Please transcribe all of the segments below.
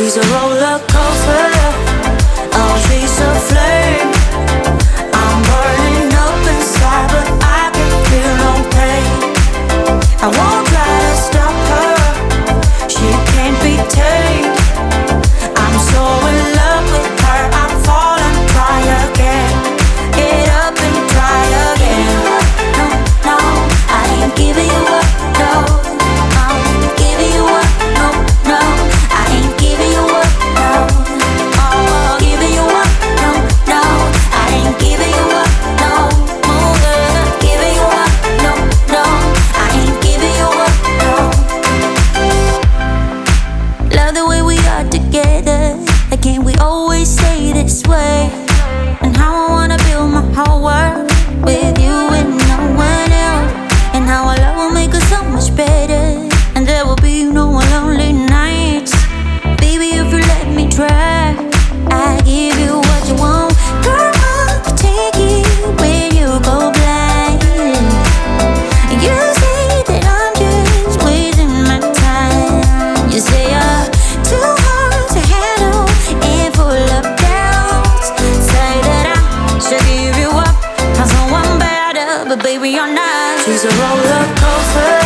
She's a roller coaster. Oh, she's a flame. I'm burning up inside, but I can feel no pain. I won't try to stop her. She can't be tamed. I'm so in love with her. I fall and try again. Get up and try again. No, no, I ain't giving you up. No, I'm giving you up. No, no, I ain't giving you up. No, oh, giving you up. No, no, I ain't giving you up. No, giving you up. No, no, I ain't giving you up. No. Love the way we are together. Like, can't we always stay this way? And how I wanna build my whole world with you and no one else. And how our love will make us so much better. And there will be no more lonely nights. Baby, if you let me try, I give you what you want. Girl, I'll take it where you go blind. You say that I'm just wasting my time. You say you're too hard to handle and full of doubts. Say that I should give you up, find someone better, but baby you're not. She's a roller coaster.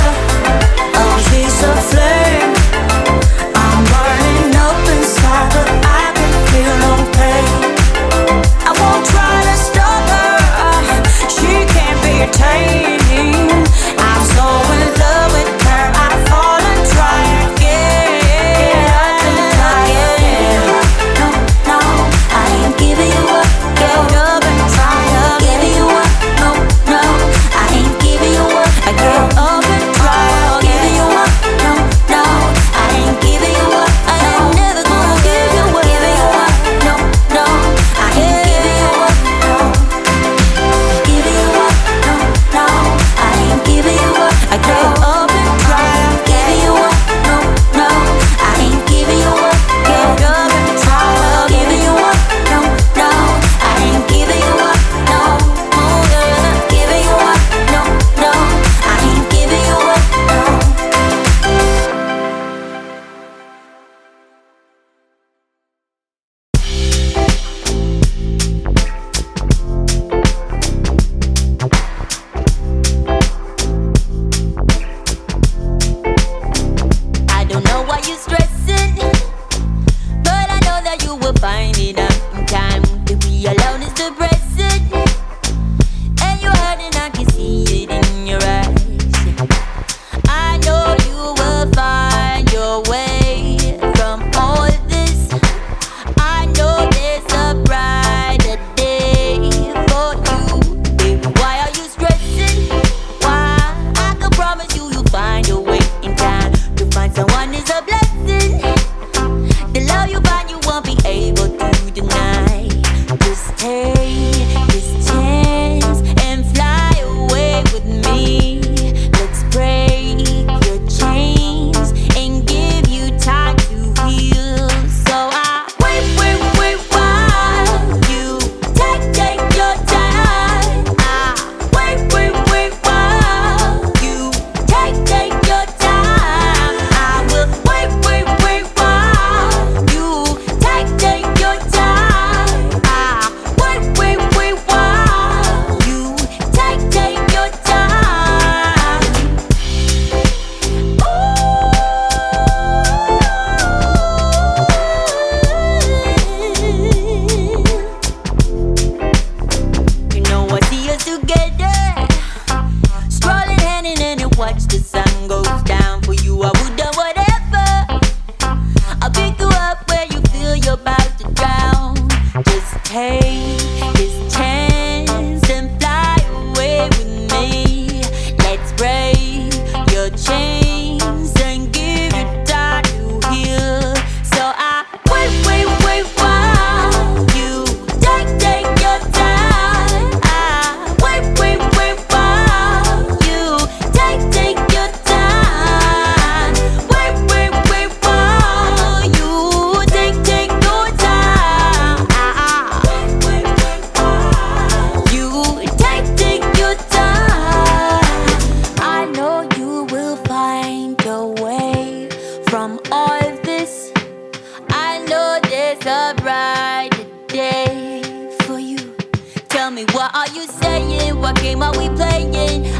Oh, she's a flame. I'm burning up inside, but I can feel no pain. I won't try to stop her. She can't be tamed. I'm so in love with her. I fall and try again. And try again. No, no, I ain't giving you up. Get up and try again. Giving you up. No, no, I ain't giving you up. I get up and try again. Giving you up. No, no, I ain't giving you up. I ain't never gonna give you up. Giving you up. No, no, I ain't giving you up. No, giving you up. No, no, I ain't giving you up. I get up and try. Giving you up. No, no, I ain't giving you up. Get up and try. Giving you up. No, no, I ain't giving you up. No, giving you up. No, no, I ain't giving you up. No. I don't know why you're stressing, but I know that you will find it out in time. To be alone is depressing, and you're hurting, I can see it in your eyes. I know you will find your way from all this. I know there's a brighter day for you, baby. Why are you stressing? Why? I can promise you, you'll find your way in time. To find someone is a blessing. The love you find, you won't be able to deny. Just take this chance and fly away with me. Let's break your chains and give you time to heal. So I wait while you take your time. I wait while you take your time. I will wait while you take your time. I wait while you take your time. You know I see us together, scrolling hand in hand and watch the sun goes down. For you I would do whatever. I'll pick you up where you feel you're about to drown. Just take this chance and fly away with me. Let's break your chains and give you time to heal. So I wait while you take your time. I wait while you take your time. Wait while you take your time. Wait while you take your time. I know you will find your way from all this. I game are we playing?